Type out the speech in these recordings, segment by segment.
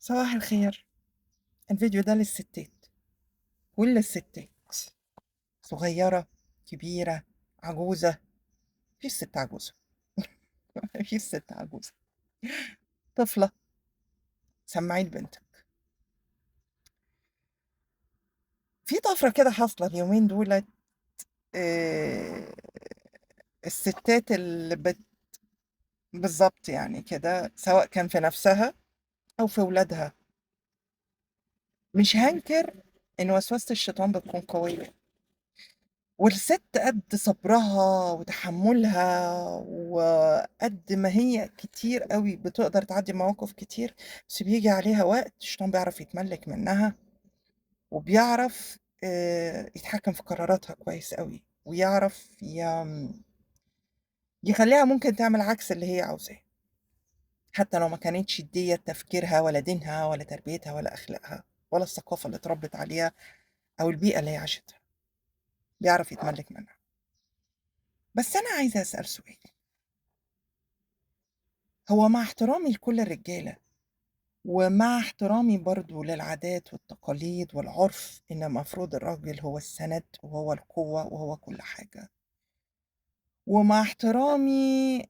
صباح الخير. الفيديو ده للستات، كل الستات، صغيرة، كبيرة، عجوزة. مفيش ست عجوزة. مفيش ست عجوزة. طفلة، سمعي لبنتك. في طفرة كده حاصلة اليومين دولت. آه، الستات بالظبط يعني كده، سواء كان في نفسها أو في ولادها. مش هنكر إن وسوسة الشيطان بتكون قوية، والست قد صبرها وتحملها، وقد ما هي كتير قوي بتقدر تعدي مواقف كتير، بس بيجي عليها وقت الشيطان بيعرف يتملك منها، وبيعرف يتحكم في قراراتها كويس قوي، ويعرف يخليها ممكن تعمل عكس اللي هي عاوزاه، حتى لو ما كانتش ديت تفكيرها ولا دينها ولا تربيتها ولا أخلاقها ولا الثقافة اللي اتربت عليها أو البيئة اللي هي عاشتها. بيعرف يتملك منها. بس أنا عايزة أسأل سؤال. هو مع احترامي لكل الرجالة، ومع احترامي برضو للعادات والتقاليد والعرف، إن المفروض الراجل هو السند وهو القوة وهو كل حاجة، ومع احترامي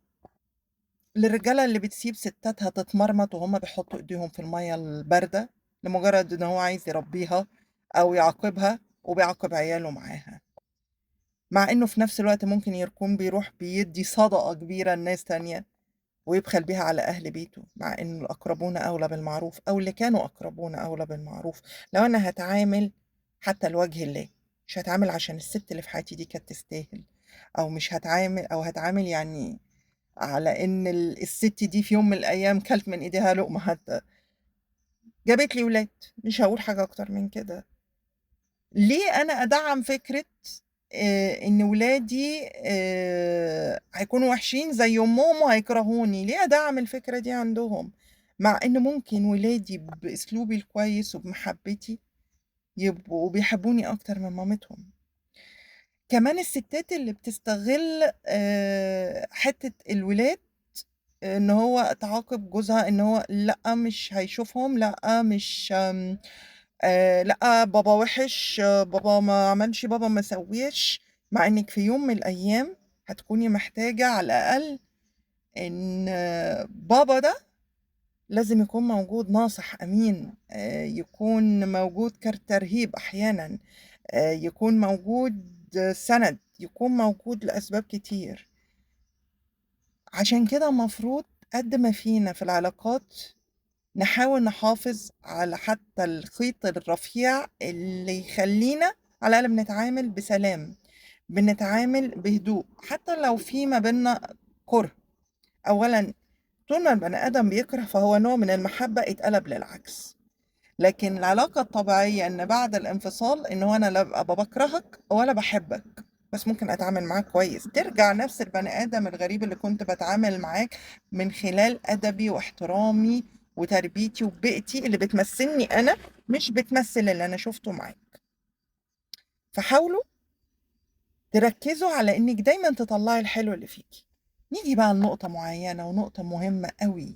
للرجالة اللي بتسيب ستاتها تتمرمط وهم بيحطوا ايديهم في المية الباردة لمجرد ان هو عايز يربيها او يعاقبها، وبيعاقب عياله معاها، مع انه في نفس الوقت ممكن يكون بيروح بيدي صدقة كبيرة لناس تانية ويبخل بيها على أهل بيته، مع إن الأقربون أولى بالمعروف، أو اللي كانوا أقربون أولى بالمعروف. لو أنا هاتعامل حتى لوجه الله، مش هاتعامل عشان الست اللي في حياتي دي كانت تستاهل، أو مش هاتعامل أو هاتعامل يعني على إن الست دي في يوم من الأيام كلت من إيديها لقمة حتى، جابت لي ولاد، مش هاقول حاجة أكتر من كده. ليه أنا أدعّم فكرة إن ولادي هيكونوا وحشين زي أمهم وهيكرهوني؟ ليه أدعّم الفكرة دي عندهم؟ مع إن ممكن ولادي بأسلوبي الكويس وبمحبتي يبقوا بيحبوني أكتر من مامتهم. كمان الستات اللي بتستغل حتّة الولاد، إن هو تعاقب جوزها إن هو لأ مش هيشوفهم، لأ مش لأ بابا وِحِش، بابا ما عملش، بابا ما سوّاش، مع إنِّك في يوم من الأيام هتكوني محتاجة على الأقل إن بابا ده لازم يكون موجود ناصح أمين، يكون موجود كالترهيب أحيانًا، يكون موجود سَنَد، يكون موجود لأسباب كتير. عشان كده المفروض قد ما فينا في العلاقات نحاول نحافظ على حتى الخيط الرفيع اللي يخلّينا على الأقل بنتعامل بسلام، بنتعامل بهدوء، حتى لو في ما بيننا كُره. أولًا طول ما البني آدم بيكره فهو نوع من المحبة اتقلب للعكس، لكن العلاقة الطبيعية إن بعد الانفصال إن هو أنا لا أبقى باكرهك ولا باحبك، بس ممكن أتعامل معاك كويس، ترجع نفس البني آدم الغريب اللي كنت باتعامل معاك من خلال أدبي واحترامي وتربيتي وبيئتي اللي بتمثّلني أنا، مش بتمثّل اللي أنا شُفته معاك. فحاولوا تركّزوا على إنِّك دايمًا تطلّعي الحلو اللي فيكِ. نيجي بقى لنقطة معيّنة ونقطة مهمة أوي،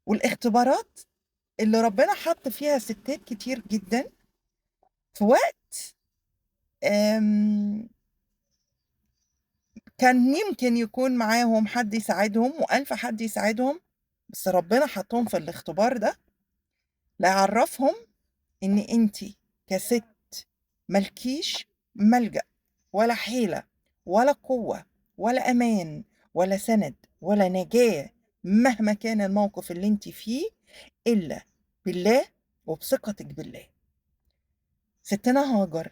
والاختبارات اللي ربنا حَط فيها ستات كتير جدًا في وقت آمم، كان يمكن يكون معاهم حد يساعدهم وألف حد يساعدهم، بس ربنا حطّهم في الاختبار ده ليعرّفهم إن أنتِ كسِت ما لكيش ملجأ ولا حيلة ولا قوة ولا أمان ولا سَنَد ولا نجاة مهما كان الموقف اللي أنتِ فيه، إلا بالله وبثقتِك بالله. سِتّنا هاجر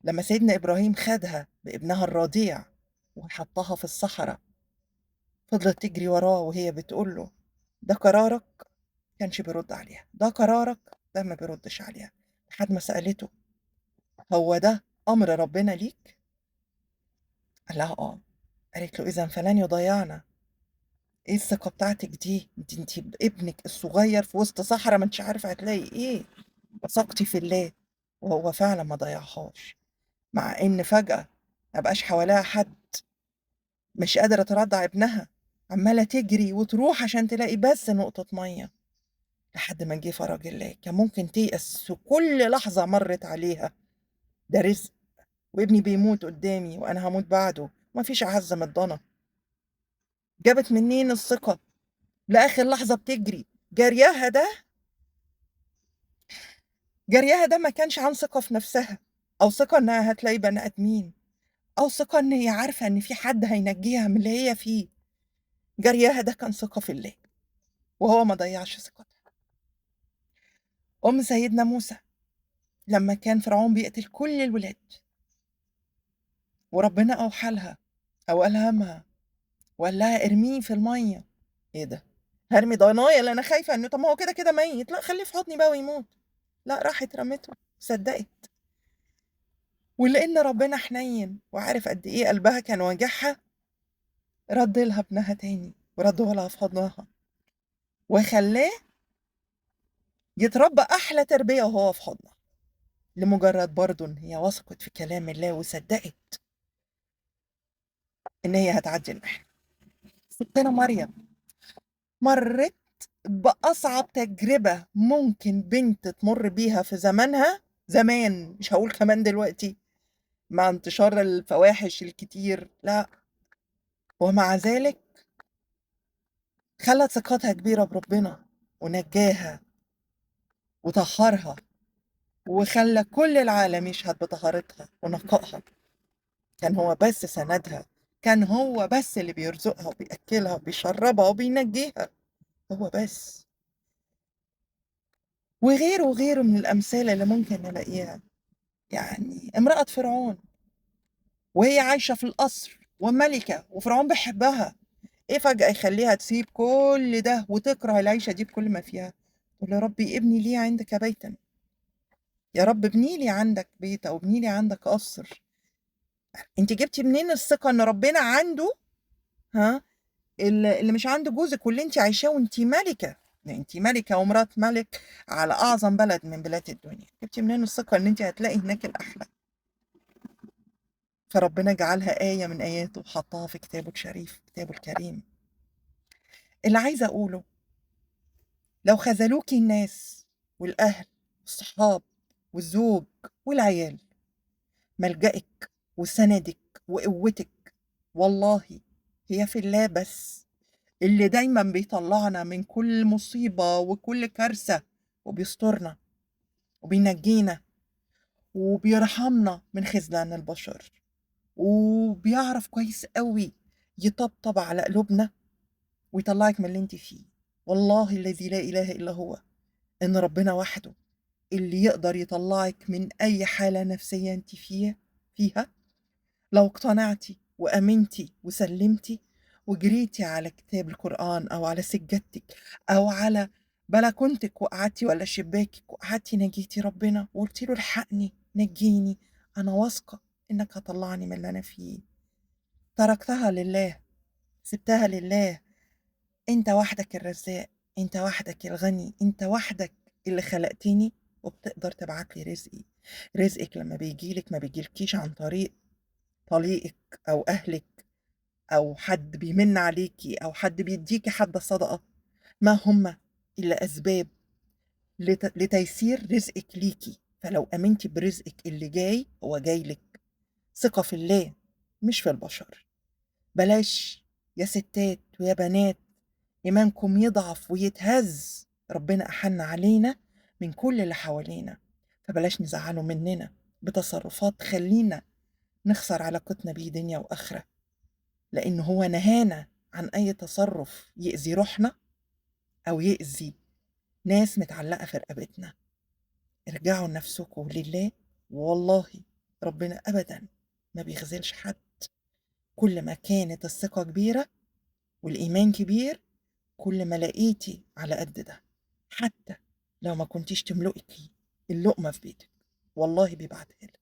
لمّا سيدنا إبراهيم خدها بابنها الرضيع وحطّها في الصحرا، فضلت تجري وراه وهي بتقول له: "ده قرارك؟" ما كانش بيرُد عليها، "ده قرارك؟" ده ما بيردش عليها، لحد ما سألته: "هو ده أمر ربنا ليك؟" قال لها: "آه." قالت له: "إذًا فلن يضيّعنا، إيه الثقة بتاعتِك دي؟ أنتِ ابنِك الصغير في وسط صحرا ما أنتيش عارفة هتلاقي إيه، وثقتِ في الله." وهو فعلًا ما ضيّعهاش، مع إن فجأة ما بقاش حواليها حد، مش قادرة ترضّع ابنها، عمّالة تجري وتروح عشان تلاقي بس نقطة مَيّة، لحد ما جه فرج الله. كان ممكن تيأس في كل لحظة مرّت عليها، ده رزق، وابني بيموت قدّامي وأنا هاموت بعده، وما فيش أعز من الضنا. جابت منين الثقة؟ لآخر لحظة بتجري، جريها ده ما كانش عن ثقة في نفسها، أو ثقة إنها هتلاقي بني آدمين، أو ثقة إن هي عارفة إن في حد هينجّيها من اللي هي فيه. جريها ده كان ثقة في الله، وهو ما ضيّعش ثقتها. أم سيدنا موسى لمّا كان فرعون بيقتل كل الولاد، وربنا أوحى لها أو ألهمها وقال لها ارميه في المَيّة. إيه ده! هارمي ضنايا اللي أنا خايفة إنه طب ما هو كده ميت، لأ خلّيه في حضني بقى ويموت. لأ راحت رمته، صدّقت. ولإن ربنا حنيّن وعارف قد إيه قلبها كان واجعها، رَد لها ابنها تاني، ورَدّه لها في حضنها، وخلّاه يتربى أحلى تربية وهو في حضنها، لمجرد برضه إن هي وثقت في كلام الله وصدّقت إن هي هتعدّي المحنة. ستنا مريم مرّت بأصعب تجربة ممكن بنت تمُر بيها في زمانها، زمان مش هاقول كمان دلوقتي مع انتشار الفواحش الكتير، لأ، ومع ذلك خلّت ثقتها كبيرة بربنا ونجّاها وطهّرها، وخلّى كل العالم يشهد بطهارتها ونقائها. كان هو بس سندها، كان هو بس اللي بيرزقها وبيأكّلها وبيشرّبها وبينجّيها، هو بس. وغيره من الأمثال اللي ممكن نلاقيها. يعني امرأة فرعون وهي عايشة في القصر ومَلِكة وفرعون بيحبها، إيه فجأة يخلّيها تسيب كل ده وتكره العيشة دي بكل ما فيها؟ تقول يا ربي ابني لي عندك بيتًا، يا رب ابني لي عندك بيت أو ابني لي عندك قصر. أنتِ جبتِ منين الثقة إن ربنا عنده ها، اللي مش عند جوزِك واللي أنتِ عايشاه وأنتِ مَلِكة، ده أنتِ مَلِكة ومرات مَلِك على أعظم بلد من بلاد الدنيا، جبتِ منين الثقة إن أنتِ هتلاقي هناك الأحلى؟ فربنا جعلها آية من آياته وحطّها في كتابه الشريف، كتابه الكريم. اللي عايزة أقوله، لو خذلوكِ الناس والأهل والصحاب والزوج والعيال، ملجأِك وسندِك وقوتِك والله هي في الله بس، اللي دايمًا بيطلّعنا من كل مصيبة وكل كارثة وبيسترنا وبينجّينا وبيرحمنا من خذلان البشر، وبيعرف كويس أوي يطبطب على قلوبنا ويطلّعِك من اللي أنتِ فيه. والله الذي لا إله إلا هو، إن ربنا وحده اللي يقدر يطلّعِك من أي حالة نفسية أنتِ فيها لو اقتنعتِ وآمنتِ وسلمتِ وجريتِ على كتاب القرآن أو على سجادتِك أو على بلكونتِك وقعدتِ والّا شباكِك وقعدتِ ناجيتِ ربنا وقلتِ له الحقني، نجّيني، أنا واثقة إنك هتطلّعني من اللي أنا فيه. تركتها لله، سِبتها لله. أنت وحدك الرزاق، أنت وحدك الغني، أنت وحدك اللي خلقتني وبتقدر تبعت لي رزقي. رزقِك لمّا بييجي لِك ما بييجيلكيش عن طريق طليقِك أو أهلِك أو حد بيمِن عليكِ أو حد بيدّيكِ حتى صدقة، ما هم إلا أسباب لتيسير رزقِك ليكِ. فلو آمنتِ برزقِك اللي جاي، هو جاي لِك. ثقة في الله مش في البشر. بلاش يا ستات ويا بنات إيمانكم يضعف ويتهز، ربنا أحَنّ علينا من كل اللي حوالينا، فبلاش نزعّله مننا بتصرفات تخلّينا نخسر علاقتنا بيه دنيا وآخرة، لإن هو نهانا عن أي تصرُّف يأذي روحنا أو يأذي ناس متعلقة في رقبتنا. ارجعوا لنفسكم ولله، والله ربنا أبدًا ما بيخذلش حد. كل ما كانت الثقة كبيرة والإيمان كبير، كل ما لقيتِ على قد ده، حتى لو ما كنتيش تملكي اللقمة في بيتِك، والله بيبعتها لِك.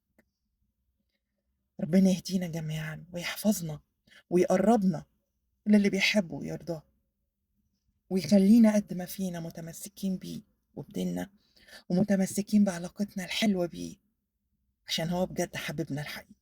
ربنا يهدينا جميعًا ويحفظنا ويقرّبنا للي بيحبه ويرضاه، ويخلّينا قد ما فينا متمسكين بيه وبديننا ومتمسكين بعلاقتنا الحلوة بيه، عشان هو بجد حبيبنا الحقيقي.